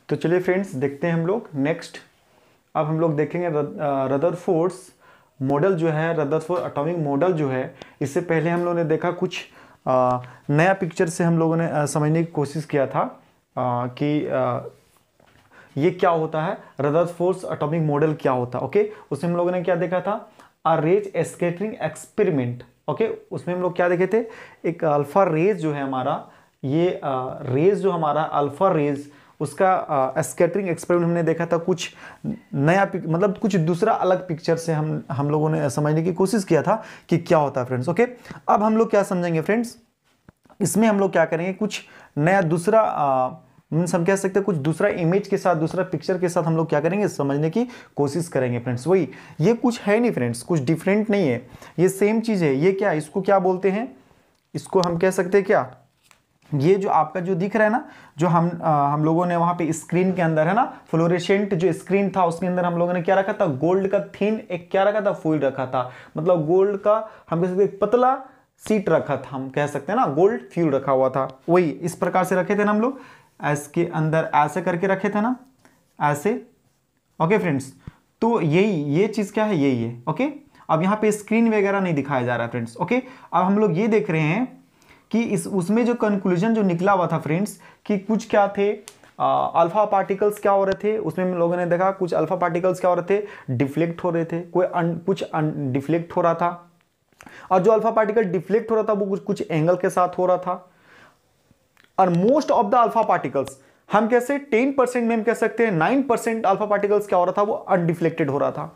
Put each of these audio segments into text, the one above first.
तो चलिए फ्रेंड्स देखते हैं हम लोग नेक्स्ट। अब हम लोग देखेंगे रदरफोर्ड मॉडल जो है, रदरफोर्ड एटॉमिक मॉडल जो है, इससे पहले हम लोगों ने देखा कुछ नया पिक्चर से हम लोगों ने समझने की कोशिश किया था कि ये क्या होता है, रदरफोर्ड एटॉमिक मॉडल क्या होता है। ओके, उसमें हम लोगों ने क्या देखा था, रेज स्कैटरिंग एक्सपेरिमेंट। ओके, उसमें हम लोग क्या देखे थे, एक अल्फा रेज जो है हमारा, ये रेज जो हमारा अल्फा रेज, उसका स्कैटरिंग एक्सपेरिमेंट हमने देखा था। कुछ नया मतलब कुछ दूसरा अलग पिक्चर से हम लोगों ने समझने की कोशिश किया था कि क्या होता है फ्रेंड्स। ओके, अब हम लोग क्या समझेंगे फ्रेंड्स, इसमें हम लोग क्या करेंगे, कुछ नया दूसरा मीन्स हम कह सकते हैं कुछ दूसरा इमेज के साथ, दूसरा पिक्चर के साथ हम लोग क्या करेंगे, समझने की कोशिश करेंगे फ्रेंड्स। वही, ये कुछ है नहीं फ्रेंड्स, कुछ डिफरेंट नहीं है, ये सेम चीज़ है। ये क्या, इसको क्या बोलते हैं, इसको हम कह सकते हैं क्या, ये जो आपका जो दिख रहा है ना, जो हम लोगों ने वहां पे स्क्रीन के अंदर है ना, फ्लोरेसेंट जो स्क्रीन था उसके अंदर हम लोगों ने क्या रखा था, गोल्ड का थिन एक क्या रखा था, फॉइल रखा था। मतलब गोल्ड का हम कह सकते एक पतला सीट रखा था, हम कह सकते हैं ना, गोल्ड फ्यूल रखा हुआ था। वही इस प्रकार से रखे थे ना हम लोग, इसके अंदर ऐसे करके रखे थे ना, ऐसे। ओके फ्रेंड्स, तो यही ये चीज क्या है, यही है। ओके, अब यहाँ पे स्क्रीन वगैरह नहीं दिखाया जा रहा है फ्रेंड्स। ओके, अब हम लोग ये देख रहे हैं कि उसमें जो कंक्लूजन जो निकला हुआ था फ्रेंड्स, कि कुछ क्या थे, अल्फा पार्टिकल्स क्या हो रहे थे, उसमें हम लोगों ने देखा कुछ अल्फा पार्टिकल्स क्या हो रहे थे, डिफ्लेक्ट हो रहे थे, कुछ डिफ्लेक्ट हो रहा था। और जो अल्फा पार्टिकल डिफ्लेक्ट हो रहा था वो कुछ एंगल के साथ हो रहा था। और most of the alpha particles, हम कैसे 10% में हम कह सकते हैं 9% अल्फा पार्टिकल्स क्या हो रहा था, वो अनडिफ्लेक्टेड हो रहा था,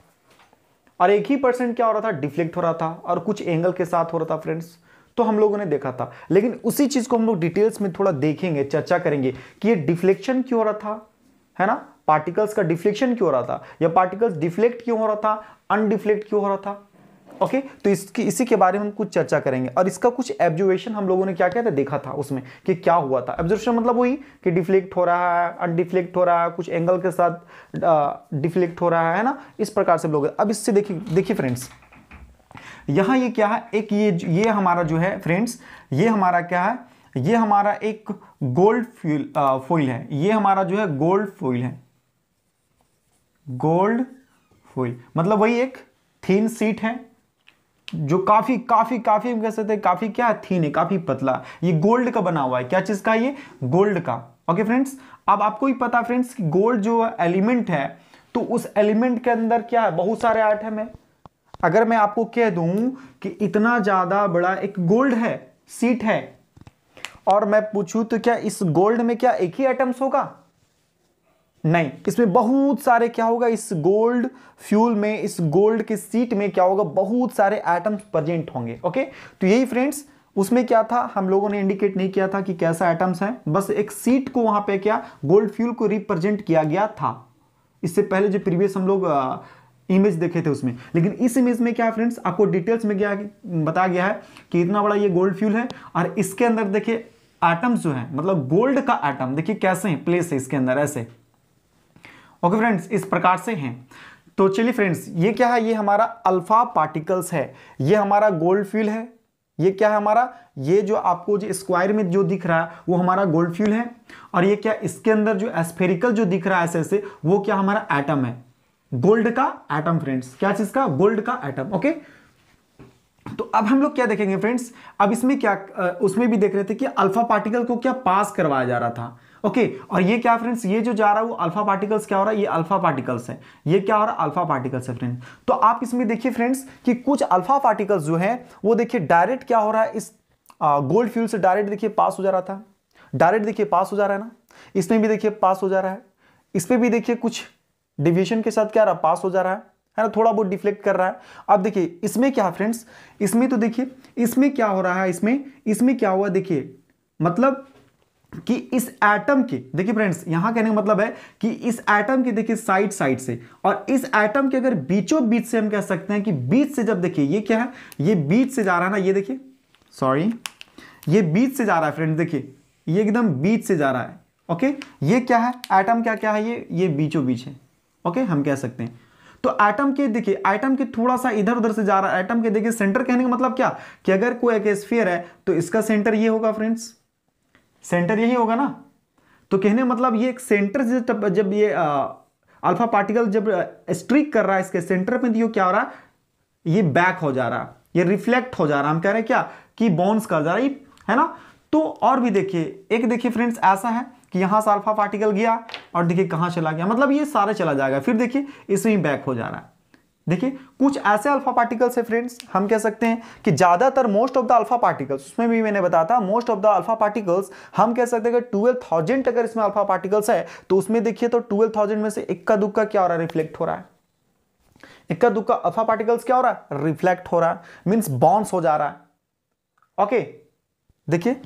और 1% क्या हो रहा था, डिफ्लेक्ट हो रहा था, और कुछ एंगल के साथ हो रहा था फ्रेंड्स। तो हम लोगों ने देखा था, लेकिन उसी चीज को हम लोग डिटेल्स में थोड़ा देखेंगे, चर्चा करेंगे कि ये डिफ्लेक्शन क्यों हो रहा था, है ना, पार्टिकल्स का डिफ्लेक्शन क्यों हो रहा था, या पार्टिकल्स डिफ्लेक्ट क्यों हो रहा था, अनडिफ्लेक्ट क्यों हो रहा था। ओके, तो इसी के बारे में हम कुछ चर्चा करेंगे, और इसका कुछ ऑब्जर्वेशन हम लोगों ने क्या क्या था, देखा था उसमें कि क्या हुआ था। ऑब्जर्वेशन मतलब वही कि डिफ्लेक्ट हो रहा है, अनडिफ्लेक्ट हो रहा है, कुछ एंगल के साथ डिफ्लेक्ट हो रहा है ना, इस प्रकार से लोग। अब इससे देखिए फ्रेंड्स, यहां ये क्या है, एक ये हमारा जो है फ्रेंड्स, ये हमारा क्या है, ये हमारा एक गोल्ड फॉइल है, ये हमारा जो है गोल्ड फॉइल है, गोल्ड फॉइल मतलब वही एक थीन सीट है जो काफी काफी काफी हम कह सकते हैं काफी क्या थीन है, काफी पतला। ये गोल्ड का बना हुआ है, क्या चीज का, ये गोल्ड का। ओके फ्रेंड्स, अब आपको ही पता फ्रेंड्स कि गोल्ड जो एलिमेंट है, तो उस एलिमेंट के अंदर क्या है, बहुत सारे आइटम है। अगर मैं आपको कह दूं कि इतना ज्यादा बड़ा एक गोल्ड है, सीट है, और मैं पूछूं तो क्या इस गोल्ड में क्या एक ही एटम्स होगा, नहीं, इसमें बहुत सारे क्या होगा, इस गोल्ड फ्यूल में, इस गोल्ड की सीट में क्या होगा, बहुत सारे एटम्स प्रेजेंट होंगे। ओके, तो यही फ्रेंड्स, उसमें क्या था, हम लोगों ने इंडिकेट नहीं किया था कि कैसा एटम्स है, बस एक सीट को वहां पे क्या गोल्ड फ्यूल को रिप्रेजेंट किया गया था। इससे पहले जो प्रीवियस हम लोग इमेज देखे थे उसमें, लेकिन इस इमेज में क्या है फ्रेंड्स, आपको डिटेल्स में क्या बताया गया है कि इतना बड़ा ये गोल्ड फ्यूल है, और इसके अंदर देखिए एटम्स जो है, मतलब गोल्ड का एटम देखिए कैसे है, प्लेस है इसके अंदर ऐसे। ओके फ्रेंड्स, इस प्रकार से हैं। तो चलिए फ्रेंड्स, ये क्या है, ये हमारा अल्फा पार्टिकल्स है, ये हमारा गोल्ड फ्यूल है। ये क्या है हमारा, ये जो आपको जो स्क्वायर में जो दिख रहा है वो हमारा गोल्ड फ्यूल है, और ये क्या इसके अंदर जो एस्फेरिकल जो दिख रहा है ऐसे ऐसे, वो क्या हमारा एटम है, गोल्ड का एटम फ्रेंड्स। क्या चीज का, गोल्ड का एटम। ओके, तो अब हम लोग क्या देखेंगे फ्रेंड्स, अब इसमें क्या उसमें भी देख रहे थे कि अल्फा पार्टिकल को क्या पास करवाया जा रहा था। ओके, और ये क्या फ्रेंड्स, ये जो जा रहा है वो अल्फा पार्टिकल्स क्या हो रहा है, ये अल्फा पार्टिकल्स है, ये क्या हो रहा है, अल्फा पार्टिकल्स है फ्रेंड्स। तो आप इसमें देखिए फ्रेंड्स कि कुछ अल्फा पार्टिकल्स जो है वो देखिए डायरेक्ट क्या हो रहा है, इस गोल्ड फ्यूल से डायरेक्ट देखिए पास हो जा रहा था, डायरेक्ट देखिए पास हो जा रहा है ना, इसमें भी देखिए पास हो जा रहा है, इसमें भी देखिए कुछ डिविएशन के साथ क्या रहा, पास हो जा रहा है ना, थोड़ा बहुत डिफ्लेक्ट कर रहा है। अब देखिए इसमें क्या है फ्रेंड्स, इसमें तो देखिए इसमें क्या हो रहा है, इसमें क्या हुआ देखिए, मतलब कि इस एटम के देखिए फ्रेंड्स, यहां कहने का मतलब है कि इस एटम के देखिए साइड से, और इस एटम के अगर बीचों बीच से हम कह सकते हैं कि बीच से, जब देखिए ये क्या है, ये बीच से जा रहा है ना, ये देखिए सॉरी, ये बीच से जा रहा है फ्रेंड्स, देखिए ये एकदम बीच से जा रहा है। ओके, ये क्या है, एटम क्या है, ये बीचों बीच है। ओके, हम कह सकते हैं। तो एटम के देखिए, एटम के थोड़ा सा इधर उधर से जा रहा है, एटम के देखिए सेंटर, कहने का मतलब क्या कि अगर कोई एक स्फीयर है तो इसका सेंटर ये होगा फ्रेंड्स, सेंटर यही होगा ना। तो कहने मतलब ये एक सेंटर से जब ये अल्फा पार्टिकल जब स्ट्रिक कर रहा है इसके सेंटर पे, तो क्या हो रहा है, ये बैक हो जा रहा है, ये रिफ्लेक्ट हो जा रहा है। हम कह रहे हैं क्या कि बाउंस कर जा रहा है ना। तो और भी देखिए, एक देखिए फ्रेंड्स ऐसा है कि यहां से अल्फा पार्टिकल गया और देखिए कहां चला गया, मतलब ये सारा चला जाएगा, फिर देखिए इसमें बैक हो जा रहा है। देखिए कुछ ऐसे अल्फा पार्टिकल्स है फ्रेंड्स, हम कह सकते हैं कि ज्यादातर most of the alpha particles, उसमें भी मैंने बताया था most of the alpha particles, हम कह सकते हैं कि 12,000 अगर इसमें अल्फा पार्टिकल्स है तो उसमें देखिए तो 12,000 में से इक्का दुक्का क्या हो रहा है, रिफ्लेक्ट हो रहा है। इक्का दुक्का अल्फा पार्टिकल्स क्या हो रहा है, रिफ्लेक्ट हो रहा है, मींस बाउंस हो जा रहा है। ओके देखिए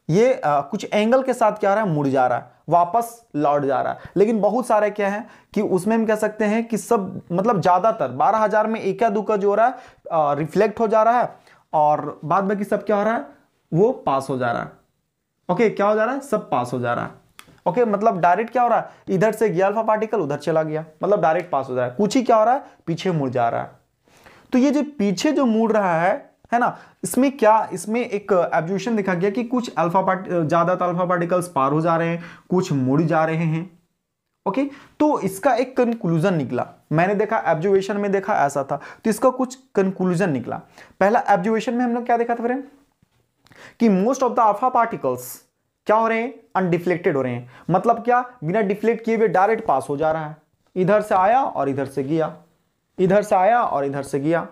ये कुछ एंगल के साथ क्या हो रहा है, मुड़ जा रहा है, वापस लौट जा रहा है। लेकिन बहुत सारे क्या है कि उसमें हम कह सकते हैं कि सब मतलब ज्यादातर 12,000 में इक्का दुक्का जो हो रहा है रिफ्लेक्ट हो जा रहा है, और बाद बाकी सब क्या हो रहा है, वो पास हो जा रहा है। ओके क्या हो जा रहा है, सब पास हो जा रहा है। ओके मतलब डायरेक्ट क्या हो रहा है, इधर से गया अल्फा पार्टिकल उधर चला गया, मतलब डायरेक्ट पास हो जा रहा है। कुछ ही क्या हो रहा है, पीछे मुड़ जा रहा है। तो ये जो पीछे जो मुड़ रहा है ना, इसमें क्या, इसमें एक एब्जॉर्प्शन दिखा गया कि कुछ ज्यादातर अल्फा पार्टिकल्स पार हो जा रहे हैं, कुछ मुड़ जा रहे हैं। ओके तो इसका एक कंक्लूजन निकला, मैंने देखा ऑब्जर्वेशन में देखा ऐसा था, तो इसका कुछ कंक्लूजन निकला। पहला ऑब्जर्वेशन में हम लोग क्या देखा था फ्रेंड, कि most of the alpha particles क्या हो रहे हैं, अनडिफ्लेक्टेड हो रहे हैं। मतलब क्या, बिना डिफ्लेक्ट किए हुए डायरेक्ट पास हो जा रहा है, इधर से आया और इधर से गया, इधर से आया और इधर से गया।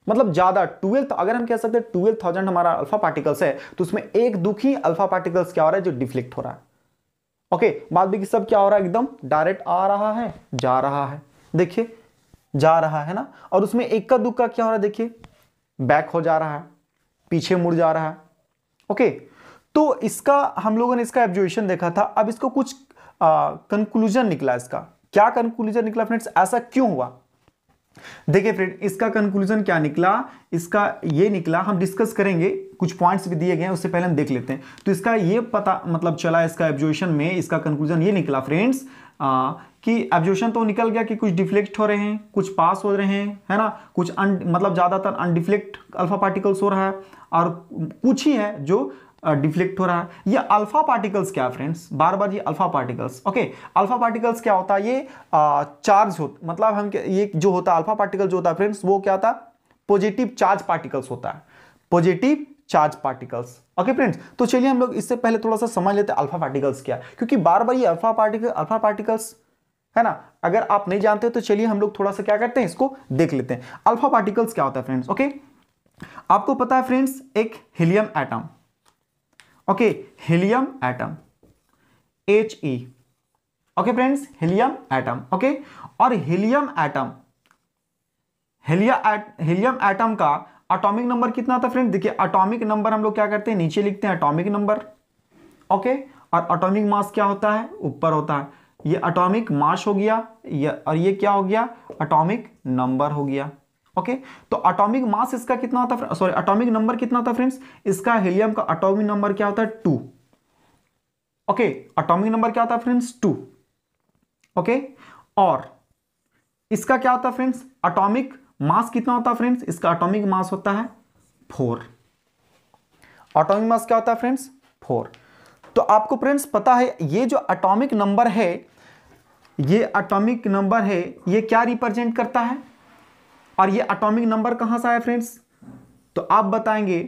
मतलब ज्यादा 12, अगर हम कह सकते हैं 12,000 हमारा अल्फा पार्टिकल्स है, तो उसमें एक दुखी अल्फा पार्टिकल्स क्या हो रहा है, जो डिफ्लेक्ट हो रहा है। ओके बाद में सब क्या हो रहा है, एकदम डायरेक्ट आ रहा है, जा रहा है, देखिए जा रहा है ना। और उसमें एक का दुक्का क्या हो रहा है, देखिए बैक हो जा रहा है, पीछे मुड़ जा रहा है। ओके तो इसका हम लोगों ने इसका ऑब्जर्वेशन देखा था। अब इसको कुछ कंक्लूजन निकला। इसका क्या कंक्लूजन निकला फ्रेंड्स, ऐसा क्यों हुआ, देखिए फ्रेंड इसका कंक्लूजन क्या निकला, इसका ये निकला, हम डिस्कस करेंगे, कुछ पॉइंट्स भी दिए गए हैं, उससे पहले हम देख लेते हैं। तो इसका ये पता मतलब चला, इसका ऑब्जर्वेशन में इसका कंक्लूजन ये निकला फ्रेंड्स कि ऑब्जर्वेशन तो निकल गया कि कुछ डिफ्लेक्ट हो रहे हैं, कुछ पास हो रहे हैं, है ना, कुछ मतलब ज्यादातर अनडिफ्लेक्ट अल्फा पार्टिकल्स हो रहा है, और कुछ ही है जो डिफ्लेक्ट हो रहा है। ये अल्फा पार्टिकल्स क्या फ्रेंड्स, बार बार ये alpha particles, okay alpha particles क्या होता है, ये चार्ज हो, मतलब हम ये जो होता है अल्फा पार्टिकल जो होता है फ्रेंड्स, वो क्या होता है, पॉजिटिव चार्ज पार्टिकल्स होता है, positive charge particles. Okay friends तो चलिए हम लोग इससे पहले थोड़ा सा समझ लेते हैं अल्फा पार्टिकल्स क्या, क्योंकि बार बार ये अल्फा पार्टिकल्स है ना, अगर आप नहीं जानते तो चलिए हम लोग थोड़ा सा क्या करते हैं, इसको देख लेते हैं। अल्फा पार्टिकल्स क्या होता है फ्रेंड्स, ओके आपको पता है फ्रेंड्स, एक helium atom, okay helium atom He, okay friends helium atom, okay और हीलियम एटम का एटॉमिक नंबर कितना था फ्रेंड्स, देखिए एटॉमिक नंबर हम लोग क्या करते हैं, नीचे लिखते हैं एटॉमिक नंबर, ओके और एटॉमिक मास क्या होता है, ऊपर होता है। ये एटॉमिक मास हो गया, और ये क्या हो गया, एटॉमिक नंबर हो गया। ओके तो एटॉमिक मास इसका कितना होता है, सॉरी एटॉमिक नंबर कितना होता है फ्रेंड्स, इसका हीलियम का एटॉमिक नंबर क्या होता है, 2। ओके एटॉमिक नंबर क्या होता है फ्रेंड्स, 2। ओके और इसका क्या होता है फ्रेंड्स, एटॉमिक मास कितना होता है फ्रेंड्स, इसका एटॉमिक मास होता है 4। एटॉमिक मास क्या होता है फ्रेंड्स, 4। तो आपको फ्रेंड्स पता है ये जो एटॉमिक नंबर है, ये एटॉमिक नंबर है, ये क्या रिप्रेजेंट करता है, और ये एटॉमिक नंबर कहां से आया फ्रेंड्स, तो आप बताएंगे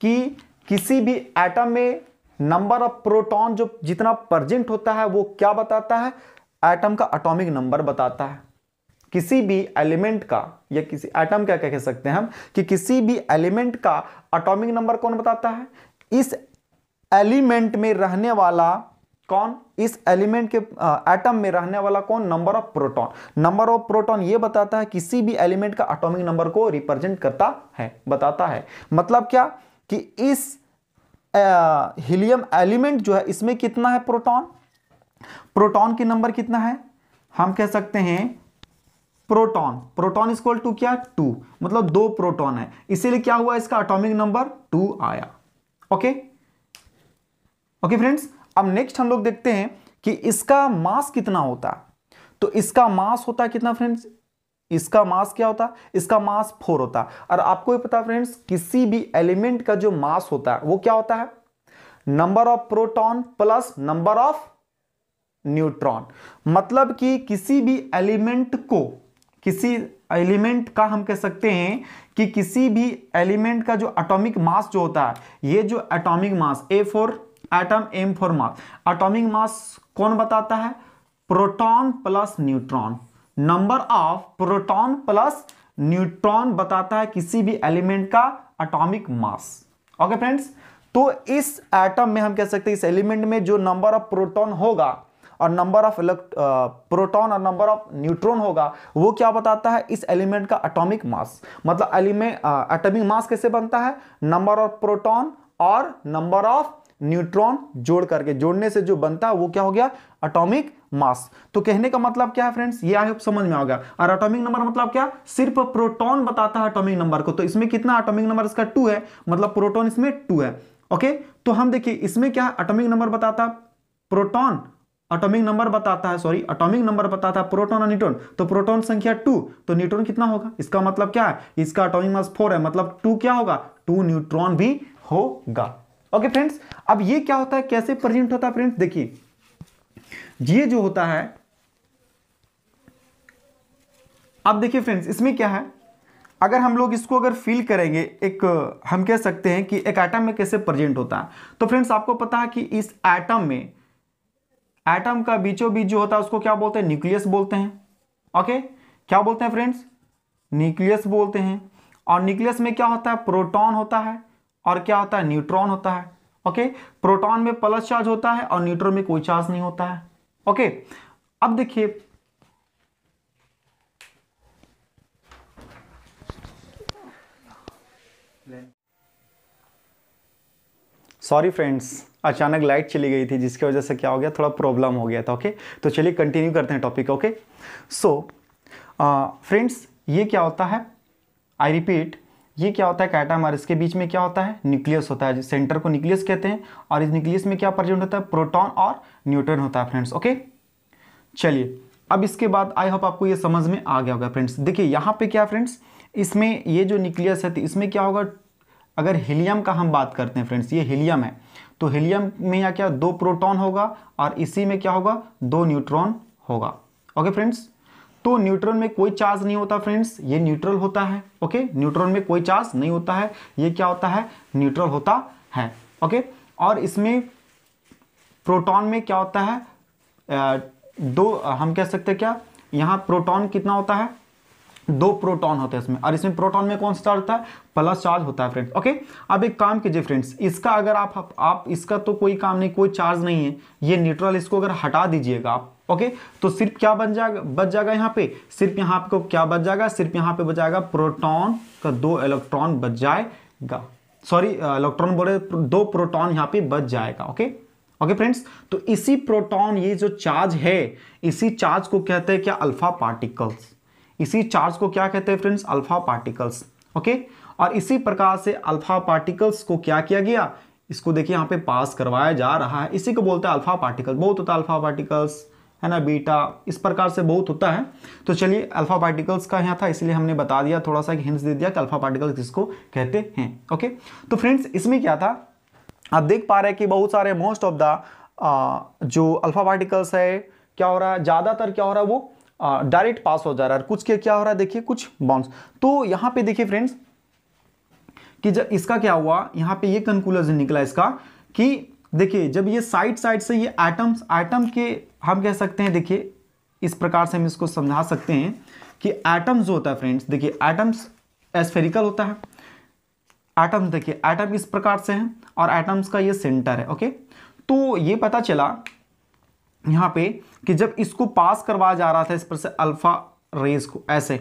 कि किसी भी एटम में नंबर ऑफ प्रोटॉन जो जितना प्रेजेंट होता है वो क्या बताता है, एटम का एटॉमिक नंबर बताता है। किसी भी एलिमेंट का या किसी एटम का क्या कह सकते हैं हम, कि किसी भी एलिमेंट का एटॉमिक नंबर कौन बताता है, इस एलिमेंट में रहने वाला कौन, इस एलिमेंट के एटम में रहने वाला कौन, number of proton. Number of proton ये बताता है किसी भी एलिमेंट का एटॉमिक नंबर को रिप्रेजेंट करता है, बताता है। मतलब क्या कि इस हीलियम एलिमेंट जो है इसमें कितना है प्रोटॉन, प्रोटॉन की नंबर कितना है, हम कह सकते हैं प्रोटॉन इक्वल टू क्या, 2, मतलब 2 प्रोटॉन है, इसीलिए क्या हुआ, इसका एटॉमिक नंबर 2 आया। ओके ओके फ्रेंड्स अब नेक्स्ट हम लोग देखते हैं कि इसका मास कितना होता है। तो इसका मास होता है कितना फ्रेंड्स, इसका मास क्या होता है, इसका मास 4 होता है। और आपको ये पता है फ्रेंड्स, किसी भी एलिमेंट का जो मास होता है वो क्या होता है, number of proton plus number of neutron. मतलब कि किसी भी एलिमेंट को, किसी एलिमेंट का हम कह सकते हैं कि किसी भी एलिमेंट का जो एटॉमिक मास जो होता है, ये जो atomic mass, A for atom, M for mass, atomic mass कौन बताता है? Proton plus neutron. Number of proton plus neutron बताता है किसी भी एलिमेंट का एटॉमिक मास। ओके फ्रेंड्स, तो इस एटम में हम कह सकते हैं इस एलिमेंट में जो नंबर ऑफ प्रोटॉन होगा और नंबर ऑफ प्रोटॉन और नंबर ऑफ न्यूट्रॉन होगा, वो क्या बताता है? इस एलिमेंट का एटॉमिक मास। मतलब एटॉमिक मास कैसे बनता है? नंबर ऑफ प्रोटॉन और नंबर ऑफ न्यूट्रॉन जोड़ करके, जोड़ने से जो बनता है वो क्या हो गया? Atomic mass. तो कहने का मतलब क्या है फ्रेंड्स? ये आई होप समझ में आ गया। और एटॉमिक नंबर मतलब क्या? सिर्फ प्रोटॉन बताता है एटॉमिक नंबर को। तो इसमें कितना एटॉमिक नंबर? इसका 2 है, मतलब प्रोटॉन इसमें 2 है। ओके, तो हम देखिए इसमें क्या एटॉमिक नंबर बताता है? प्रोटॉन एटॉमिक नंबर बताता है, सॉरी एटॉमिक नंबर बताता है प्रोटॉन और न्यूट्रॉन। तो प्रोटॉन संख्या 2, तो न्यूट्रॉन कितना होगा? इसका मतलब क्या है? इसका एटॉमिक मास 4 है, मतलब 2 क्या होगा? 2 न्यूट्रॉन भी होगा। ओके फ्रेंड्स, अब ये क्या होता है, कैसे प्रेजेंट होता है फ्रेंड्स? देखिए ये जो होता है, अब देखिए फ्रेंड्स इसमें क्या है, अगर हम लोग इसको अगर फील करेंगे, एक हम कह सकते हैं कि एक एटम में कैसे प्रेजेंट होता है। तो फ्रेंड्स आपको पता है कि इस एटम में, एटम का बीचों बीच जो होता है उसको क्या बोलते हैं? न्यूक्लियस बोलते हैं। ओके, क्या बोलते हैं फ्रेंड्स? न्यूक्लियस बोलते हैं। और न्यूक्लियस में क्या होता है? प्रोटॉन होता है और क्या होता है? न्यूट्रॉन होता है। ओके, प्रोटॉन में प्लस चार्ज होता है और न्यूट्रॉन में कोई चार्ज नहीं होता है। ओके, अब देखिए सॉरी फ्रेंड्स, अचानक लाइट चली गई थी जिसकी वजह से क्या हो गया, थोड़ा प्रॉब्लम हो गया था। ओके, तो चलिए कंटिन्यू करते हैं टॉपिक। ओके, सो फ्रेंड्स ये क्या होता है, आई रिपीट, ये क्या होता है? एटम और इसके बीच में क्या होता है? न्यूक्लियस होता है। सेंटर को न्यूक्लियस कहते हैं और इस न्यूक्लियस में क्या प्रेजेंट होता है? प्रोटॉन और न्यूट्रॉन होता है फ्रेंड्स। ओके, चलिए अब इसके बाद आई होप आपको ये समझ में आ गया होगा फ्रेंड्स। देखिए यहाँ पे क्या फ्रेंड्स, इसमें ये जो न्यूक्लियस है, तो इसमें क्या होगा? अगर हीलियम का हम बात करते हैं फ्रेंड्स, ये हीलियम है, तो हीलियम में या क्या 2 प्रोटॉन होगा और इसी में क्या होगा? 2 न्यूट्रॉन होगा। ओके फ्रेंड्स, तो न्यूट्रॉन में कोई चार्ज नहीं होता फ्रेंड्स, ये न्यूट्रल होता है। ओके, न्यूट्रॉन में कोई चार्ज नहीं होता है, ये क्या होता है? न्यूट्रल होता है। ओके, और इसमें प्रोटॉन में क्या होता है? 2 हम कह सकते हैं क्या, यहाँ प्रोटॉन कितना होता है? 2 प्रोटॉन होते हैं इसमें, और इसमें प्रोटॉन में कौन सा चार्ज होता है? प्लस चार्ज होता है फ्रेंड्स। ओके, अब एक काम कीजिए फ्रेंड्स, इसका अगर आप इसका तो कोई काम नहीं, कोई चार्ज नहीं है, ये न्यूट्रल, इसको अगर हटा दीजिएगा आप, ओके, तो सिर्फ क्या बच जाएगा यहाँ पे? सिर्फ यहाँ पे क्या बच जाएगा? सिर्फ यहाँ पे बच जाएगा प्रोटॉन का 2 इलेक्ट्रॉन बच जाएगा, सॉरी इलेक्ट्रॉन बोले, 2 प्रोटॉन यहाँ पे बच जाएगा। ओके ओके फ्रेंड्स, तो इसी प्रोटॉन, ये जो चार्ज है, इसी चार्ज को कहते हैं क्या? Alpha particles. इसी चार्ज को क्या कहते हैं फ्रेंड्स? Alpha particles. ओके, और इसी प्रकार से अल्फा पार्टिकल्स को क्या किया गया? इसको देखिए यहाँ पे पास करवाया जा रहा है, इसी को बोलते हैं अल्फा पार्टिकल। बहुत होता है अल्फा पार्टिकल्स, है ना, बीटा, इस प्रकार से बहुत होता है। तो चलिए अल्फा पार्टिकल्स का यहाँ था, इसलिए हमने बता दिया, थोड़ा सा हिंट्स दे दिया कि अल्फा पार्टिकल्स किसको कहते हैं। ओके, तो फ्रेंड्स इसमें क्या था, आप देख पा रहे हैं कि बहुत सारे मोस्ट ऑफ द जो अल्फा पार्टिकल्स है, क्या हो रहा है, ज्यादातर क्या हो रहा है, वो डायरेक्ट पास हो जा रहा है। कुछ के क्या हो रहा है, देखिए कुछ बाउंस। तो यहाँ पे देखिए फ्रेंड्स कि जब इसका क्या हुआ, यहाँ पे ये कंक्लूजन निकला इसका कि देखिए जब ये साइड से ये एटम के हम कह सकते हैं, देखिए इस प्रकार से हम इसको समझा सकते हैं कि एटम्स जो होता है फ्रेंड्स, देखिए एटम्स स्फेरिकल होता है। एटम्स देखिए, एटम इस प्रकार से हैं और एटम्स का ये सेंटर है। ओके, तो ये पता चला यहाँ पे कि जब इसको पास करवाया जा रहा था इस पर से अल्फा रेज को, ऐसे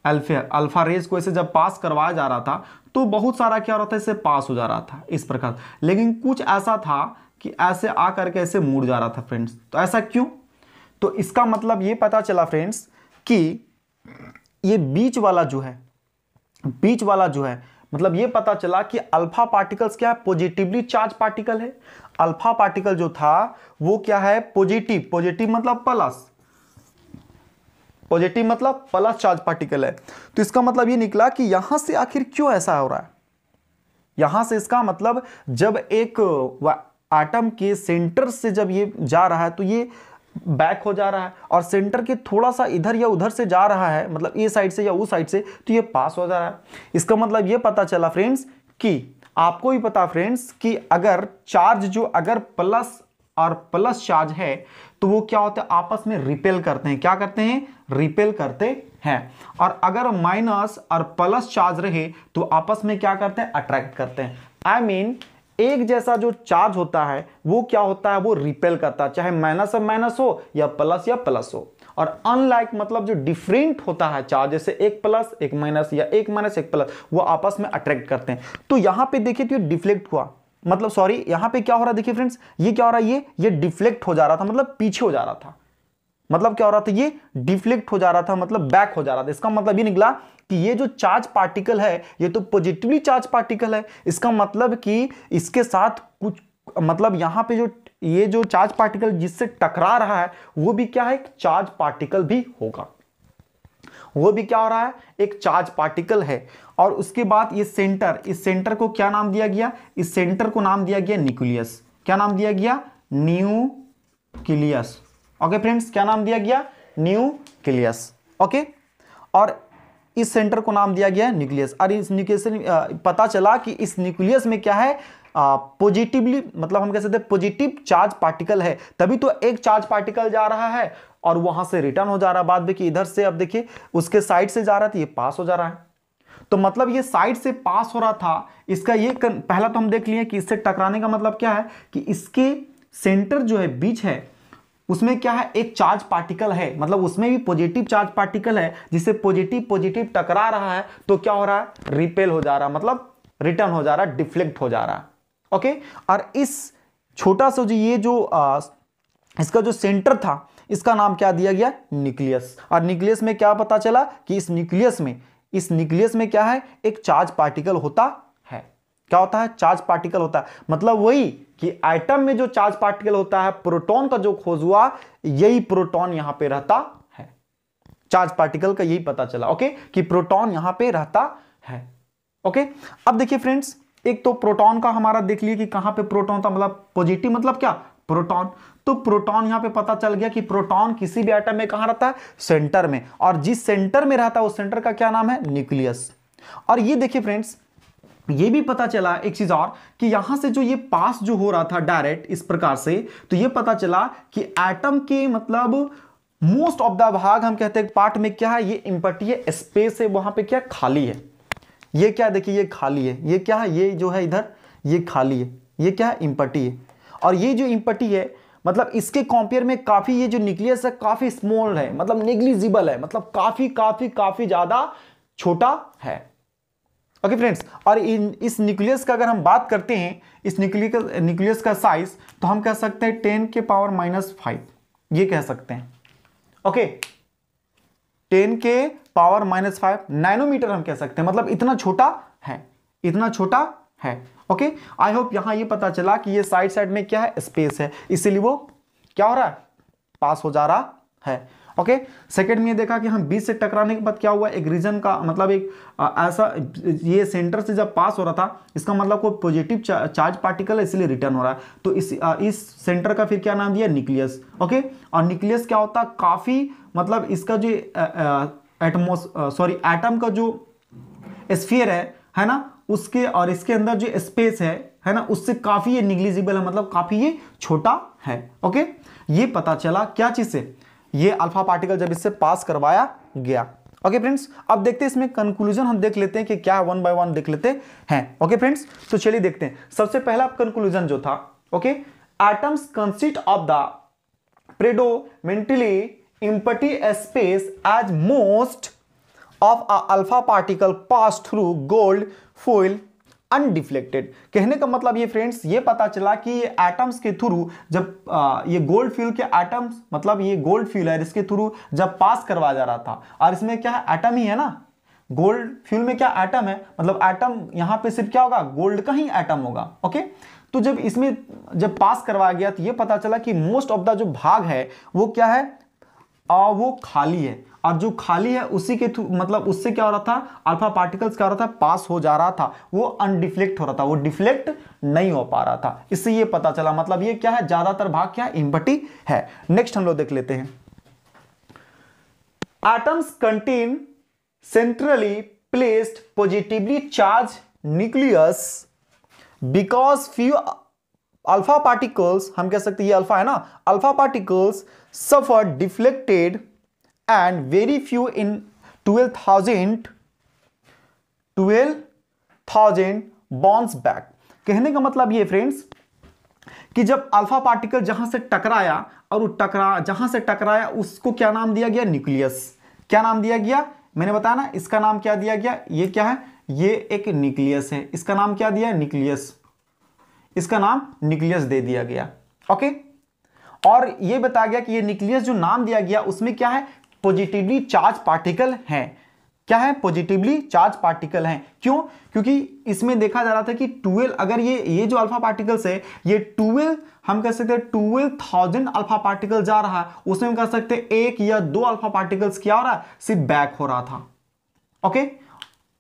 अल्फा रेज को ऐसे जब पास करवाया जा रहा था, तो बहुत सारा क्या हो रहा था, इससे पास हो जा रहा था इस प्रकार। लेकिन कुछ ऐसा था कि ऐसे आ करके ऐसे मुड़ जा रहा था फ्रेंड्स। तो ऐसा क्यों? तो इसका मतलब ये पता चला फ्रेंड्स कि ये बीच वाला जो है, मतलब ये पता चला कि अल्फा पार्टिकल्स क्या है, पॉजिटिवली चार्ज पार्टिकल है। अल्फा पार्टिकल जो था वो क्या है, पॉजिटिव मतलब प्लस चार्ज पार्टिकल है। तो इसका मतलब ये निकला कि यहां से आखिर क्यों ऐसा हो रहा है। यहां से इसका मतलब जब एक एटम के सेंटर से जब ये जा रहा है तो ये बैक हो जा रहा है, और सेंटर के थोड़ा सा इधर या उधर से जा रहा है, मतलब ये साइड से या उस साइड से, तो ये पास हो जा रहा है। इसका मतलब ये पता चला फ्रेंड्स कि आपको भी पता फ्रेंड्स कि अगर चार्ज जो अगर प्लस और प्लस चार्ज है तो वो क्या होता है, आपस में रिपेल करते हैं। क्या करते हैं? रिपेल करते हैं। और अगर माइनस और प्लस चार्ज रहे तो आपस में क्या करते हैं? अट्रैक्ट करते हैं। आई मीन एक जैसा जो चार्ज होता है वो क्या होता है? वो रिपेल करता है, चाहे माइनस और माइनस हो या प्लस हो। और अनलाइक मतलब जो डिफरेंट होता है चार्ज, जैसे एक प्लस एक माइनस या एक माइनस एक प्लस, वो आपस में अट्रैक्ट करते हैं। तो यहां पे देखिए तो ये डिफ्लेक्ट हुआ, मतलब सॉरी यहां पे क्या हो रहा है, देखिए फ्रेंड्स ये क्या हो रहा है, ये डिफ्लेक्ट हो जा रहा था, मतलब पीछे हो जा रहा था। मतलब क्या हो रहा था? ये डिफ्लेक्ट हो जा रहा था, मतलब बैक हो जा रहा था। इसका मतलब ये निकला कि ये जो चार्ज पार्टिकल है ये तो पॉजिटिवली चार्ज पार्टिकल है। इसका मतलब कि इसके साथ कुछ, मतलब यहां पे जो ये जो चार्ज पार्टिकल जिससे टकरा रहा है वो भी क्या है? एक चार्ज पार्टिकल भी होगा। वो भी क्या हो रहा है? एक चार्ज पार्टिकल है। और उसके बाद ये सेंटर, इस सेंटर को क्या नाम दिया गया? इस सेंटर को नाम दिया गया न्यूक्लियस। क्या नाम दिया गया? न्यूक्लियस। ओके फ्रेंड्स, क्या नाम दिया गया? न्यूक्लियस। ओके, और इस सेंटर को नाम दिया गया न्यूक्लियस। और इस न्यूक्लियस से पता चला कि इस न्यूक्लियस में क्या है? पॉजिटिवली, मतलब हम कह सकते हैं पॉजिटिव चार्ज पार्टिकल है, तभी तो एक चार्ज पार्टिकल जा रहा है और वहां से रिटर्न हो जा रहा है। बाद में कि इधर से अब देखिए उसके साइड से जा रहा था, ये पास हो जा रहा है। तो मतलब ये साइड से पास हो रहा था, इसका ये पहला तो हम देख लिए कि इससे टकराने का मतलब क्या है कि इसके सेंटर जो है बीच है उसमें क्या है? एक चार्ज पार्टिकल है, मतलब उसमें भी पॉजिटिव चार्ज पार्टिकल है, जिससे पॉजिटिव पॉजिटिव टकरा रहा है तो क्या हो रहा है? रिपेल हो जा रहा है, मतलब रिटर्न हो जा रहा है, डिफ्लेक्ट हो जा रहा है। ओके, और इस छोटा सा जो ये जो इसका जो सेंटर था इसका नाम क्या दिया गया? न्यूक्लियस। और न्यूक्लियस में क्या पता चला कि इस न्यूक्लियस में क्या है? एक चार्ज पार्टिकल होता है। क्या होता है? चार्ज पार्टिकल होता है। मतलब वही कि एटम में जो चार्ज पार्टिकल होता है, प्रोटॉन का जो खोज हुआ, यही प्रोटॉन यहां पे रहता है। चार्ज पार्टिकल का यही पता चला, ओके, कि प्रोटॉन यहां पे रहता है। ओके, अब देखिए फ्रेंड्स, एक तो प्रोटॉन का हमारा देख लिए कि कहां पे प्रोटॉन था, मतलब पॉजिटिव मतलब क्या? प्रोटॉन। तो प्रोटॉन यहां पे पता चल गया कि प्रोटॉन किसी भी एटम में कहां रहता है? सेंटर में। और जिस सेंटर में रहता है उस सेंटर का क्या नाम है? न्यूक्लियस। और ये देखिए फ्रेंड्स, ये भी पता चला एक चीज और कि यहां से जो ये पास जो हो रहा था डायरेक्ट इस प्रकार से, तो ये पता चला कि एटम के मतलब मोस्ट ऑफ द भाग हम कहते हैं पार्ट में क्या है? ये एम्प्टी है, स्पेस है, वहां पे क्या खाली है। ये क्या देखिए, ये खाली है, ये क्या है? ये जो है इधर ये खाली है, ये क्या है? एम्प्टी है। और ये जो एम्प्टी है मतलब इसके कंपेयर में काफी ये जो न्यूक्लियस है काफी स्मॉल है, मतलब नेग्लिजिबल है, मतलब काफी काफी काफी ज्यादा छोटा है। ओके फ्रेंड्स, और इस न्यूक्लियस का अगर हम बात करते हैं, इस न्यूक्लियस का साइज, तो हम कह सकते हैं 10⁻⁵, ये कह सकते हैं। ओके, 10⁻⁵ नैनोमीटर हम कह सकते हैं, मतलब इतना छोटा है, इतना छोटा है। ओके, आई होप यहां ये पता चला कि ये साइड साइड में क्या है? स्पेस है, इसीलिए वो क्या हो रहा है? पास हो जा रहा है। ओके, सेकंड में देखा कि हम बीच से टकराने के बाद क्या हुआ? एक रीजन का मतलब एक ऐसा, ये सेंटर से जब पास हो रहा था इसका मतलब कोई पॉजिटिव चार्ज पार्टिकल है, इसलिए रिटर्न हो रहा है। तो इस सेंटर का फिर क्या नाम दिया? न्यूक्लियस। ओके, और न्यूक्लियस क्या होता है? काफी मतलब इसका जो एटम का जो स्फीयर है ना, उसके और इसके अंदर जो स्पेस है ना, उससे काफी ये निग्लिजिबल है, मतलब काफी ये छोटा है। ओके, ये पता चला क्या चीज से? ये अल्फा पार्टिकल जब इससे पास करवाया गया। ओके फ्रेंड्स, अब देखते हैं इसमें कंक्लूजन हम देख लेते हैं कि क्या, 1 बाय 1 देख लेते हैं। ओके फ्रेंड्स, तो चलिए देखते हैं। सबसे पहला कंक्लूजन जो था, okay, atoms consist of the predominantly empty space as most of a alpha particle pass through gold foil undeflected. कहने का मतलब ये फ्रेंड्स, ये पता चला कि ये एटम्स के थ्रू जब ये गोल्ड फ्यूल के एटम्स, मतलब ये गोल्ड फ्यूल है, इसके थ्रू जब पास करवाया जा रहा था, और इसमें क्या है? एटम ही है ना, गोल्ड फ्यूल में क्या एटम है, मतलब एटम यहां पे सिर्फ क्या होगा? गोल्ड का ही एटम होगा। ओके, तो जब इसमें जब पास करवाया गया तो ये पता चला कि मोस्ट ऑफ द जो भाग है वो क्या है? वो खाली है, और जो खाली है उसी के थ्रू मतलब उससे क्या हो रहा था, अल्फा पार्टिकल्स क्या हो रहा था, पास हो जा रहा था, वो अनडिफ्लेक्ट हो रहा था, वो डिफ्लेक्ट नहीं हो पा रहा था। इससे ये पता चला, मतलब ये क्या है, ज्यादातर भाग क्या है, एम्प्टी है। नेक्स्ट हम लोग देख लेते हैं, atoms contain centrally placed positively charge nucleus because few alpha particles, हम कह सकते हैं ये अल्फा है ना, alpha particles suffer deflected and very few in 12,000 bounce back. कहने का मतलब ये फ्रेंड्स कि जब अल्फा पार्टिकल जहां से टकराया और जहां से टकराया उसको क्या नाम दिया गया, न्यूक्लियस। क्या नाम दिया गया, मैंने बताया ना, इसका नाम क्या दिया गया, ये क्या है, ये एक न्यूक्लियस है, इसका नाम क्या दिया, न्यूक्लियस, इसका नाम न्यूक्लियस दे दिया गया। ओके, और ये बताया गया कि ये न्यूक्लियस जो नाम दिया गया उसमें क्या है, पॉजिटिवली चार्ज पार्टिकल हैं। क्या है, पॉजिटिवली चार्ज पार्टिकल हैं। क्यों, क्योंकि इसमें देखा जा रहा था कि 12, अगर ये जो अल्फा पार्टिकल्स है ये 12, हम कह सकते हैं 12,000 अल्फा पार्टिकल जा रहा है, उसमें हम कह सकते हैं 1 या 2 अल्फा पार्टिकल्स क्या हो रहा है, सिर्फ बैक हो रहा था। ओके,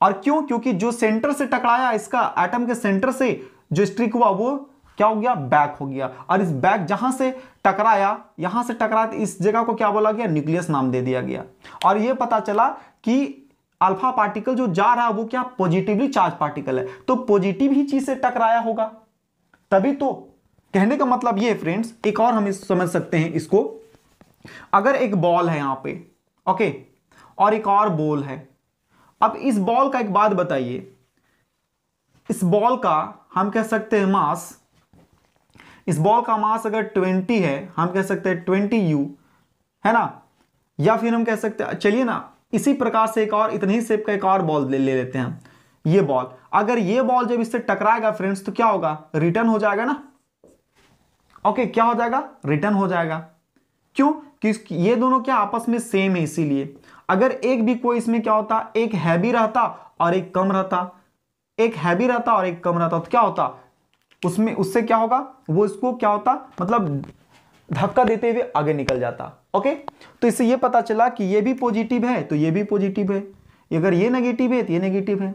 और क्यों, क्योंकि जो सेंटर से टकराया, इसका एटम के सेंटर से जो स्ट्रिक हुआ वो क्या हो गया, बैक हो गया, और इस बैक जहां से टकराया, यहां से टकराया, इस जगह को क्या बोला गया, न्यूक्लियस नाम दे दिया गया। और यह पता चला कि अल्फा पार्टिकल जो जा रहा है वो क्या, पॉजिटिवली चार्ज पार्टिकल है, तो पॉजिटिव ही चीज से टकराया होगा तभी तो। कहने का मतलब ये फ्रेंड्स, एक और हम समझ सकते हैं इसको, अगर एक बॉल है यहां पे, ओके, और एक और बॉल है, अब इस बॉल का एक बात बताइए, इस बॉल का हम कह सकते हैं मास, इस बॉल का मास अगर 20 है, हम कह सकते हैं 20u है ना, या फिर हम कह सकते हैं, चलिए ना इसी प्रकार से एक और इतने ही शेप का एक और बॉल ले लेते हैं। ये बॉल, अगर ये बॉल जब इससे टकराएगा फ्रेंड्स तो क्या होगा, रिटर्न हो जाएगा ना। ओके, क्या हो जाएगा, रिटर्न हो जाएगा। क्यों, क्योंकि ये दोनों क्या आपस में सेम है, इसीलिए अगर एक भी कोई इसमें क्या होता, एक हैवी रहता और एक कम रहता, एक हैवी रहता और एक कम रहता, तो क्या होता उसमें, उससे क्या होगा, वो इसको क्या होता, मतलब धक्का देते हुए आगे निकल जाता। ओके, तो इससे ये पता चला कि ये भी पॉजिटिव है तो ये भी पॉजिटिव है, अगर ये नेगेटिव है तो ये नेगेटिव है,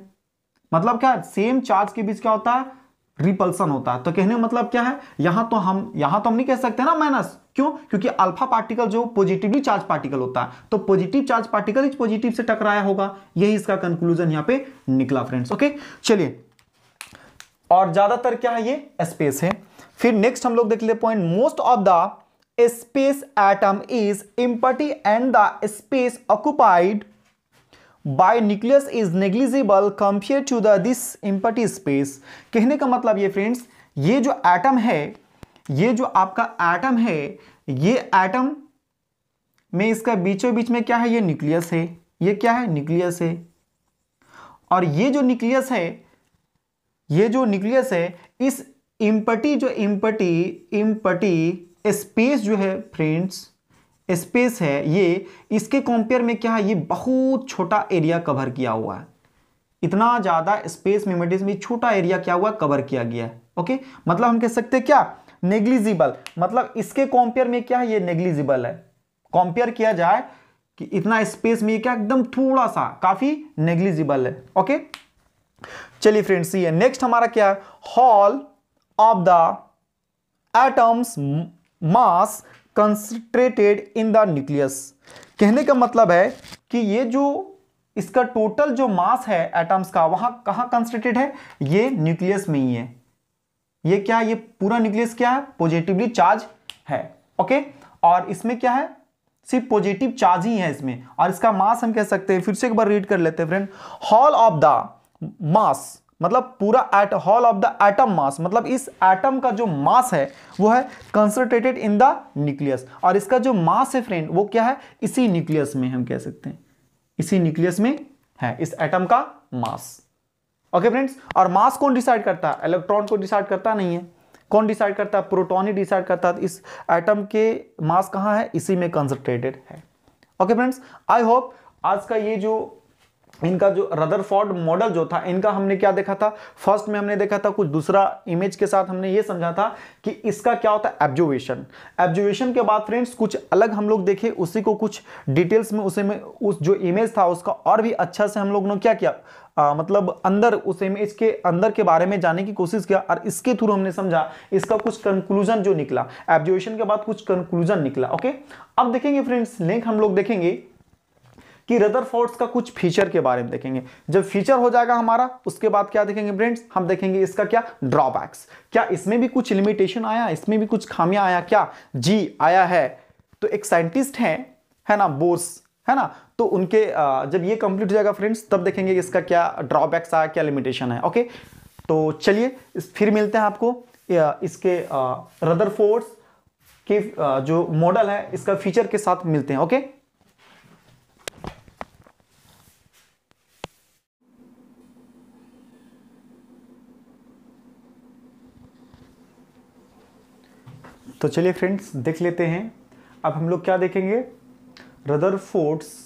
मतलब क्या, सेम चार्ज के बीच क्या होता है, रिपल्सन होता है। तो कहने का मतलब क्या है, यहां तो हम नहीं कह सकते ना माइनस, क्यों, क्योंकि अल्फा पार्टिकल जो पॉजिटिवली चार्ज पार्टिकल होता है, तो पॉजिटिव चार्ज पार्टिकल इस पॉजिटिव से टकराया होगा, यही इसका कंक्लूजन यहां पे निकला फ्रेंड्स। ओके, चलिए, और ज्यादातर क्या है, ये स्पेस है। फिर नेक्स्ट हम लोग देख ले point, most of the space atom is empty and the space occupied by nucleus is negligible compare to the this empty space. कहने का मतलब ये फ्रेंड्स, ये जो एटम है, ये जो आपका एटम है, ये एटम में इसका बीचों बीच में क्या है, ये न्यूक्लियस है, ये क्या है, न्यूक्लियस है, और ये जो न्यूक्लियस है, ये जो न्यूक्लियस है, इस एम्प्टी स्पेस जो है फ्रेंड्स, स्पेस है ये, इसके कंपेयर में क्या है, ये बहुत छोटा एरिया कवर किया हुआ है, इतना ज्यादा स्पेस में छोटा एरिया क्या हुआ, कवर किया गया है। ओके, मतलब हम कह सकते हैं क्या, नेग्लिजिबल, मतलब इसके कंपेयर में क्या है, ये नेग्लिजिबल है, कंपेयर किया जाए कि इतना स्पेस में क्या एकदम थोड़ा सा, काफी नेग्लिजिबल है। ओके, चलिए फ्रेंड्स, ये नेक्स्ट हमारा क्या है, hall of the atoms mass concentrated in the nucleus. कहने का मतलब है कि ये जो इसका टोटल जो मास है एटम्स का, वहां कहां कंसंट्रेटेड है, ये न्यूक्लियस में ही है। ये क्या है, ये पूरा न्यूक्लियस क्या है, पॉजिटिवली चार्ज है। ओके, और इसमें क्या है, सिर्फ पॉजिटिव चार्ज ही है इसमें, और इसका मास हम कह सकते हैं, फिर से एक बार रीड कर लेते हैं friend, hall of the mass, मतलब पूरा हॉल ऑफ द एटम मास, मतलब इस एटम का जो मास है वो है कंसंट्रेटेड इन द न्यूक्लियस, और इसका जो मास है फ्रेंड वो क्या है, इसी न्यूक्लियस में, हम कह सकते हैं इसी न्यूक्लियस में है इस एटम का मास। ओके फ्रेंड्स, और मास कौन डिसाइड करता है, इलेक्ट्रॉन को डिसाइड करता नहीं है, कौन डिसाइड करता है, प्रोटॉन ही डिसाइड करता है। इस एटम के मास कहां है, इसी में कंसंट्रेटेड है। ओके फ्रेंड्स, आई होप आज का ये जो इनका जो रदरफोर्ड मॉडल जो था, इनका हमने क्या देखा था, फर्स्ट में हमने देखा था कुछ दूसरा इमेज के साथ हमने ये समझा था कि इसका क्या होता है एब्जर्वेशन। एब्जर्वेशन के बाद फ्रेंड्स कुछ अलग हम लोग देखे, उसी को कुछ डिटेल्स में उसे में उस जो इमेज था उसका और भी अच्छा से हम लोग ने क्या किया, मतलब अंदर उस इमेज के अंदर के बारे में जानने की कोशिश किया, और इसके थ्रू हमने समझा इसका कुछ कंक्लूजन जो निकला, एब्जर्वेशन के बाद कुछ कंक्लूजन निकला। ओके, अब देखेंगे फ्रेंड्स लिंक हम लोग देखेंगे कि रदरफोर्ड्स का कुछ फीचर के बारे में देखेंगे। जब फीचर हो जाएगा हमारा, उसके बाद क्या देखेंगे फ्रेंड्स, हम देखेंगे इसका क्या ड्रॉबैक्स, क्या इसमें भी कुछ लिमिटेशन आया, इसमें भी कुछ खामियां आया क्या, जी आया है। तो एक साइंटिस्ट है ना बोर्स, है ना, तो उनके जब ये कंप्लीट हो जाएगा फ्रेंड्स, तब देखेंगे इसका क्या ड्रॉबैक्स आया, क्या लिमिटेशन है। ओके, तो चलिए फिर मिलते हैं आपको इसके रदरफोर्ड्स के जो मॉडल है इसका फीचर के साथ मिलते हैं। ओके, तो चलिए फ्रेंड्स देख लेते हैं। अब हम लोग क्या देखेंगे, Rutherford's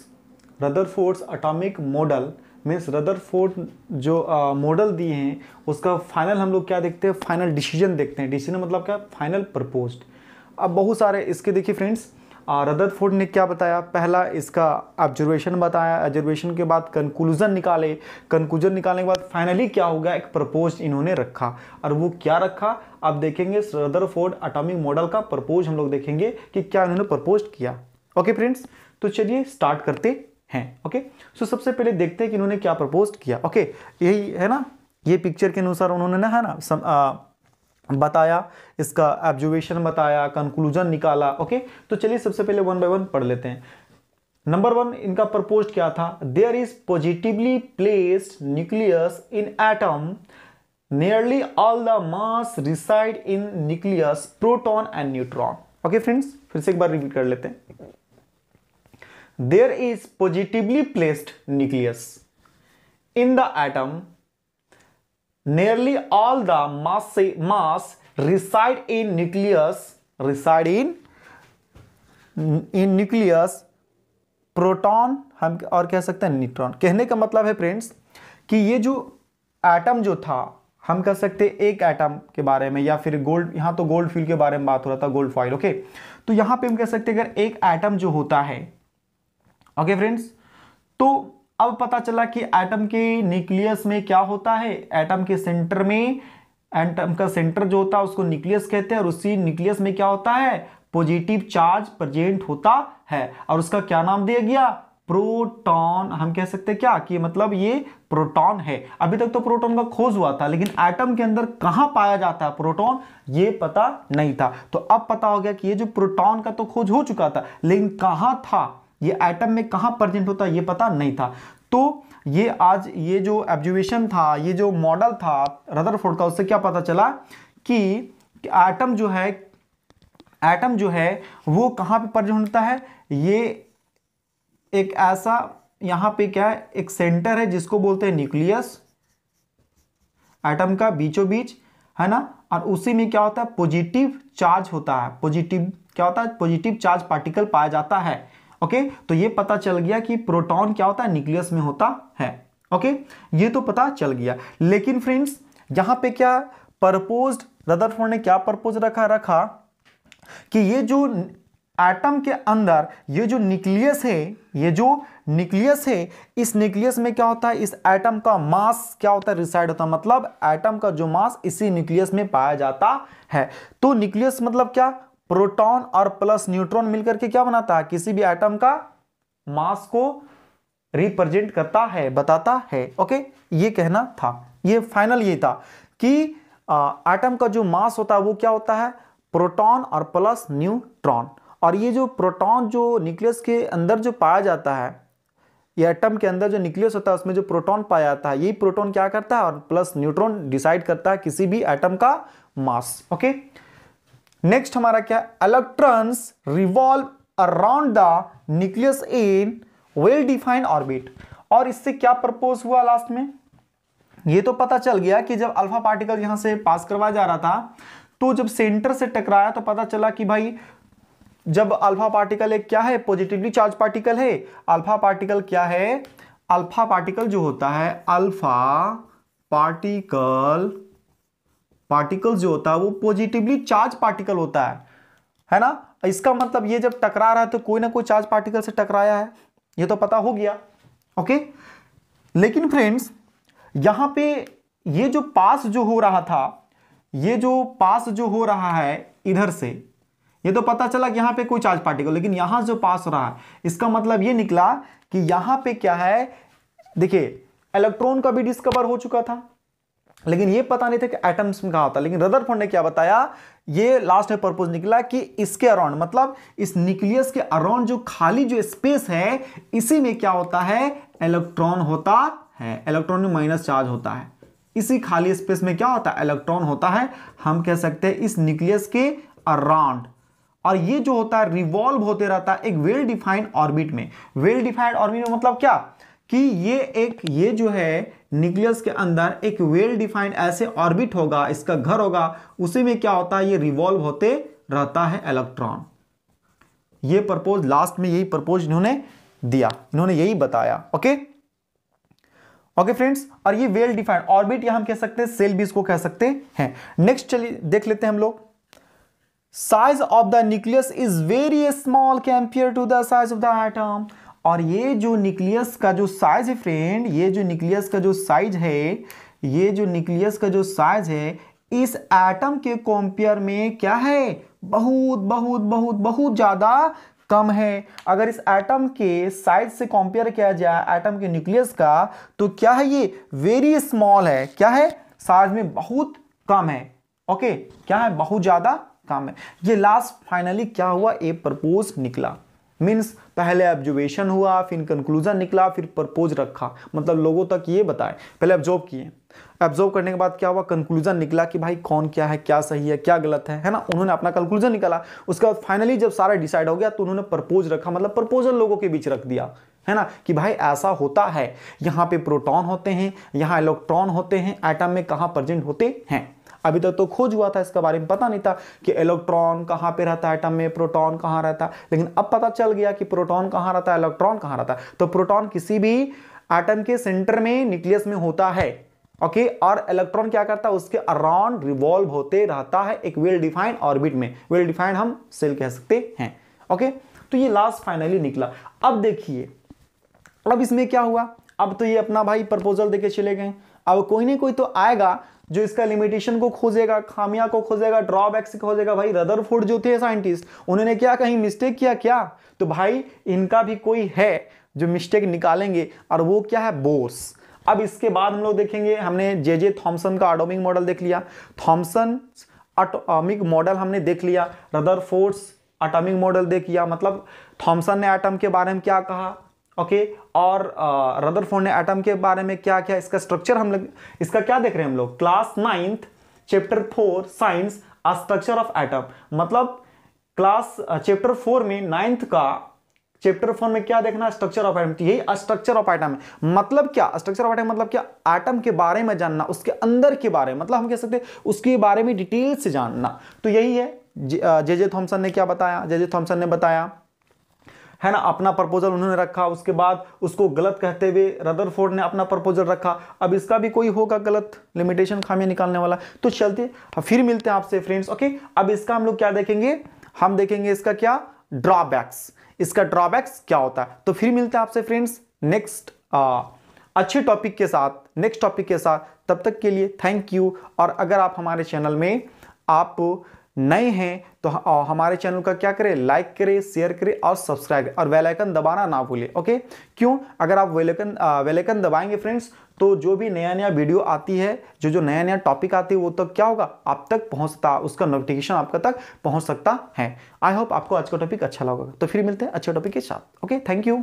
atomic model means Rutherford जो मॉडल दिए हैं उसका फाइनल हम लोग क्या देखते हैं, फाइनल डिसीजन देखते हैं। डिसीजन मतलब क्या, फाइनल प्रपोज्ड। अब बहुत सारे इसके देखिए फ्रेंड्स, रदरफोर्ड ने क्या बताया, पहला इसका ऑब्जर्वेशन बताया, ऑब्जर्वेशन के बाद कंक्लूजन निकाले, कंक्लूजन निकालने के बाद फाइनली क्या होगा, एक प्रपोज इन्होंने रखा। और वो क्या रखा, अब देखेंगे रदरफोर्ड एटॉमिक मॉडल का प्रपोज हम लोग देखेंगे कि क्या इन्होंने प्रपोज किया। ओके फ्रेंड्स, तो चलिए स्टार्ट करते हैं। ओके, सो सबसे पहले देखते हैं कि इन्होंने क्या प्रपोज किया। ओके, यही है ना, ये पिक्चर के अनुसार उन्होंने ना है ना बताया, इसका ऑब्जर्वेशन बताया, कंक्लूजन निकाला। ओके, तो चलिए सबसे पहले वन बाय वन पढ़ लेते हैं। नंबर 1 इनका प्रपोज क्या था, there is positively placed nucleus in atom, nearly all the mass reside in nucleus, proton and neutron. Okay friends, फिर से एक बार रिपीट कर लेते हैं। There is positively placed nucleus in the atom, nearly all the mass reside in nucleus, proton हम और कह सकते हैं न्यूट्रॉन। कहने का मतलब है फ्रेंड्स कि ये जो एटम जो था, हम कह सकते हैं एक एटम के बारे में, या फिर गोल्ड, यहां तो गोल्ड फील्ड के बारे में बात हो रहा था, गोल्ड फॉइल। ओके, तो यहां पे हम कह सकते हैं अगर एक एटम जो होता है, ओके फ्रेंड्स, तो अब पता चला कि एटम के न्यूक्लियस में क्या होता है, एटम के सेंटर में, एटम का सेंटर जो होता है उसको न्यूक्लियस कहते हैं, और उसी न्यूक्लियस में क्या होता है, पॉजिटिव चार्ज प्रेजेंट होता है, और उसका क्या नाम दिया गया, प्रोटॉन। हम कह सकते हैं क्या कि मतलब ये प्रोटॉन है। अभी तक तो प्रोटॉन का खोज हुआ था, लेकिन एटम के अंदर कहां पाया जाता है प्रोटॉन, ये पता नहीं था। तो अब पता हो गया कि ये जो प्रोटॉन का तो खोज हो चुका था, लेकिन कहां था, ये एटम में कहां प्रेजेंट होता है ये पता नहीं था। तो ये आज ये जो ऑब्जर्वेशन था, ये जो मॉडल था रदरफोर्ड का, उससे क्या पता चला कि एटम जो है वो कहां पे प्रेजेंट होता है। ये एक ऐसा यहां पे क्या है, एक सेंटर है जिसको बोलते हैं न्यूक्लियस, एटम का बीचों बीच, है ना, और उसी में क्या होता है, पॉजिटिव चार्ज होता है, पॉजिटिव क्या होता है, पॉजिटिव चार्ज पार्टिकल पाया जाता है। ओके, तो ये पता चल गया कि प्रोटॉन क्या होता है, न्यूक्लियस में होता है। ओके, ये तो पता चल गया। लेकिन फ्रेंड्स यहां पे क्या प्रपोज्ड, रदरफोर्ड ने क्या प्रपोज रखा कि ये जो एटम के अंदर ये जो न्यूक्लियस है, इस न्यूक्लियस में क्या होता है, इस एटम का मास क्या होता है, रिसाइड होता है, मतलब एटम का जो मास इसी न्यूक्लियस में पाया जाता है। तो न्यूक्लियस मतलब क्या, प्रोटॉन और प्लस न्यूट्रॉन मिलकर के क्या बनाता है, किसी भी एटम का मास को रिप्रेजेंट करता है, बताता है। ओके, ये कहना था, ये फाइनल ये था कि एटम का जो मास होता है वो क्या होता है, प्रोटॉन और प्लस न्यूट्रॉन। और ये जो प्रोटॉन जो न्यूक्लियस के अंदर जो पाया जाता है, ये एटम के अंदर जो न्यूक्लियस होता है उसमें जो प्रोटॉन पाया जाता है, यही प्रोटॉन क्या करता है, और प्लस न्यूट्रॉन डिसाइड करता है किसी भी एटम का मास। ओके, नेक्स्ट हमारा क्या, electrons revolve around the nucleus in well defined orbit. और इससे क्या प्रपोज हुआ लास्ट में, ये तो पता चल गया कि जब अल्फा पार्टिकल यहां से पास करवाया जा रहा था, तो जब सेंटर से टकराया तो पता चला कि भाई जब अल्फा पार्टिकल एक क्या है, पॉजिटिवली चार्ज पार्टिकल है, अल्फा पार्टिकल क्या है, अल्फा पार्टिकल जो होता है, अल्फा पार्टिकल जो होता है वो पॉजिटिवली चार्ज पार्टिकल होता है ना। इसका मतलब ये जब टकरा रहा है तो कोई ना कोई चार्ज पार्टिकल से टकराया है, ये तो पता हो गया। ओके, लेकिन फ्रेंड्स यहां पे ये जो पास जो हो रहा था, ये जो पास जो हो रहा है इधर से, ये तो पता चला कि यहां पे कोई चार्ज पार्टिकल, लेकिन यहां जो पास हो रहा है इसका मतलब ये निकला कि यहां पे क्या है, देखिए इलेक्ट्रॉन का भी डिस्कवर हो चुका था, लेकिन ये पता नहीं था कि एटम्स में कहां होता। लेकिन रदरफोर्ड ने क्या बताया, ये लास्ट में पर्पस निकला कि इसके अराउंड, मतलब इस न्यूक्लियस के अराउंड जो खाली जो स्पेस है, इसी में क्या होता है, इलेक्ट्रॉन होता है। इलेक्ट्रॉन में माइनस चार्ज होता है, इसी खाली स्पेस में क्या होता है, इलेक्ट्रॉन होता है। हम कह सकते हैं इस न्यूक्लियस के अराउंड, और ये जो होता है रिवॉल्व होते रहता है एक वेल डिफाइंड ऑर्बिट में। वेल डिफाइंड ऑर्बिट में मतलब क्या कि ये जो है न्यूक्लियस के अंदर एक वेल डिफाइंड ऐसे ऑर्बिट होगा, इसका घर होगा, उसी में क्या होता है, ये रिवॉल्व होते रहता है इलेक्ट्रॉन। ये पर्पोज लास्ट में यही पर्पोज इन्होंने दिया, इन्होंने यही बताया। ओके ओके फ्रेंड्स, और ये वेल डिफाइंड ऑर्बिट या हम कह सकते हैं सेल भी इसको कह सकते हैं। नेक्स्ट चलिए देख लेते हैं हम लोग। Size of the nucleus is very small compare to the size of the atom. और ये जो न्यूक्लियस का जो साइज है फ्रेंड, ये जो न्यूक्लियस का जो साइज है, ये जो न्यूक्लियस का जो साइज है इस एटम के कंपेयर में क्या है, बहुत बहुत बहुत बहुत ज्यादा कम है। अगर इस एटम के साइज से कंपेयर किया जाए एटम के न्यूक्लियस का, तो क्या है, ये वेरी स्मॉल है। क्या है, साइज में बहुत कम है। ओके, क्या है, बहुत ज्यादा कम है। ये लास्ट फाइनली क्या हुआ, ए प्रपोज निकला। मीन्स पहले ऑब्जर्वेशन हुआ, फिर कंक्लूजन निकला, फिर प्रपोज रखा, मतलब लोगों तक ये बताए, पहले ऑब्जर्व किए, ऑब्जर्व करने के बाद क्या हुआ, कंक्लूजन निकला कि भाई कौन क्या है, क्या सही है, क्या गलत है ना। उन्होंने अपना कंक्लूजन निकाला, उसके बाद फाइनली जब सारा डिसाइड हो गया तो उन्होंने प्रपोज रखा, मतलब प्रपोजल लोगों के बीच रख दिया, है ना, कि भाई ऐसा होता है, यहाँ पे प्रोटॉन होते हैं, यहाँ इलेक्ट्रॉन होते हैं, एटम में कहाँ प्रेजेंट होते हैं। अभी तक तो खोज हुआ था, इसके बारे में पता नहीं था कि इलेक्ट्रॉन कहाँ पे रहता है एटम में, प्रोटॉन कहाँ रहता है, लेकिन अब पता चल गया कि प्रोटॉन कहाँ रहता है, इलेक्ट्रॉन कहाँ रहता है। तो प्रोटॉन किसी भी एटम के सेंटर में, न्यूक्लियस में होता है। ओके, और इलेक्ट्रॉन क्या करता है, उसके अराउंड रिवॉल्व होते रहता है एक वेल डिफाइंड ऑर्बिट में। वेल डिफाइंड हम सेल कह सकते हैं। ओके, तो ये लास्ट फाइनली निकला। अब देखिए, अब इसमें क्या हुआ, अब तो ये अपना भाई प्रपोजल देके चले गए। अब कोई ना कोई तो आएगा जो इसका लिमिटेशन को खोजेगा, खामियां को खोजेगा, ड्रॉबैक्स को खोजेगा। भाई रदरफोर्ड जो थे साइंटिस्ट, उन्होंने क्या कहीं मिस्टेक किया क्या, तो भाई इनका भी कोई है जो मिस्टेक निकालेंगे, और वो क्या है, बोर्स। अब इसके बाद हम लोग देखेंगे, हमने जे थॉमसन का एटॉमिक मॉडल देख लिया, थॉमसन एटॉमिक मॉडल हमने देख लिया, रदरफोर्ड्स एटॉमिक मॉडल देख लिया, मतलब थॉमसन ने एटम के बारे में क्या कहा। ओके, और रदरफोर्ड ने एटम के बारे में क्या क्या, इसका स्ट्रक्चर हम लोग, इसका क्या देख रहे हैं हम लोग, class 9th chapter 4 science structure of atom. मतलब क्लास चैप्टर 4 में 9th का चैप्टर 4 में क्या देखना, स्ट्रक्चर ऑफ एटम। यही स्ट्रक्चर ऑफ एटम है। मतलब क्या, स्ट्रक्चर ऑफ एटम मतलब क्या, एटम के बारे में जानना, उसके अंदर के बारे में, मतलब हम कह सकते हैं उसके बारे में डिटेल से जानना। तो यही है जे थॉमसन ने क्या बताया, जे थॉमसन ने बताया, है ना, अपना प्रपोजल उन्होंने रखा, उसके बाद उसको गलत कहते हुए रदरफोर्ड ने अपना प्रपोजल रखा। अब इसका भी कोई होगा गलत, लिमिटेशन, खामियां निकालने वाला। तो चलते फिर मिलते हैं आपसे फ्रेंड्स। ओके, अब इसका हम लोग क्या देखेंगे, हम देखेंगे इसका क्या ड्रॉबैक्स, इसका ड्रॉबैक्स क्या होता है। तो फिर मिलते हैं आपसे फ्रेंड्स नेक्स्ट अच्छे टॉपिक के साथ, नेक्स्ट टॉपिक के साथ। तब तक के लिए थैंक यू। और अगर आप हमारे चैनल में आप नए हैं तो हमारे चैनल का क्या करें, लाइक करें, शेयर करें और सब्सक्राइब करें, और बेल आइकन दबाना ना भूलें। ओके, क्यों, अगर आप बेल आइकन दबाएंगे फ्रेंड्स, तो जो भी नया नया वीडियो आती है, जो नया नया टॉपिक आती है, वो तो क्या होगा, आप तक पहुंचता, उसका नोटिफिकेशन आपका तक पहुंच सकता है। आई होप आपको आज का टॉपिक अच्छा लगा। तो फिर मिलते हैं अच्छे टॉपिक के साथ। Okay, thank you.